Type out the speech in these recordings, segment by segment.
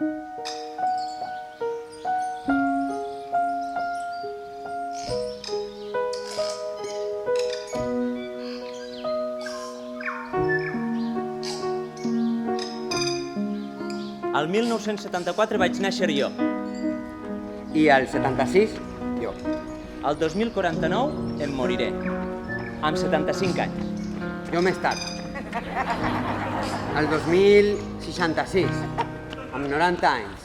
Al 1974 vaig néixer jo. I al 76, jo. Al 2049 em moriré. Amb 75 anys. Jo més tard. Al 2066, amb 90 anys.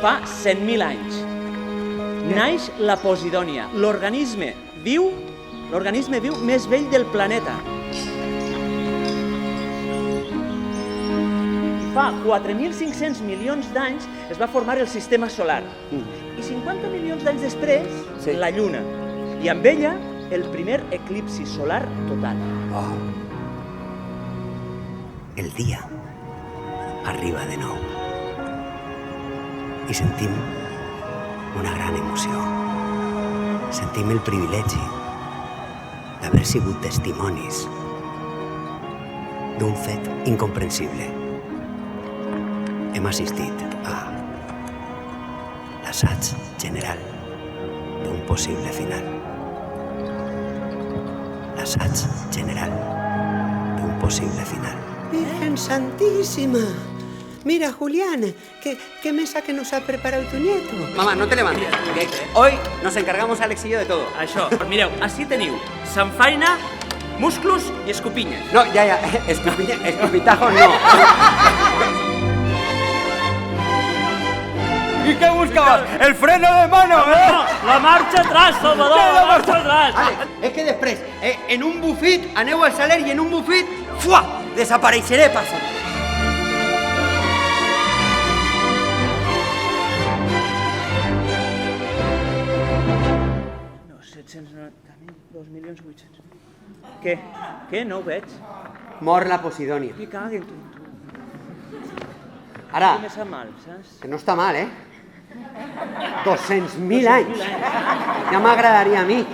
Fa 100.000 anys. Naix la Posidònia, l'organisme viu més vell del planeta. I fa 4.500 milions d'anys es va formar el sistema solar. I 50 milions d'anys després, la Lluna. I amb ella, el primer eclipsi solar total. El dia arriba de nou i sentim una gran emoció. Sentim el privilegi d'haver sigut testimonis d'un fet incomprensible. Hem assistit a l'assaig general d'un possible final. L'assaig general d'un possible final. Virgen Santísima. Mira, Julián, qué mesa que nos ha preparado tu nieto. Mamá, no te levantes, que hoy nos encargamos Alex y yo de todo. Això, mireu, així teniu samfaina, musclos i escopinyes. No, ya, escupitajos no. ¿Y qué buscabas? ¡El freno de mano! La marxa atrás, Salvador, la marxa atrás. Alex, és que després, en un bufit, aneu al saler i en un bufit, ¡fua!, desapareixeré per sempre. No, 790.000, 2.800.000. Què? No ho veig. Mor la Posidònia. Que caguen, tu. Ara, Me sap mal, saps? que no està mal, 200.000 anys. Ja m'agradaria a mi.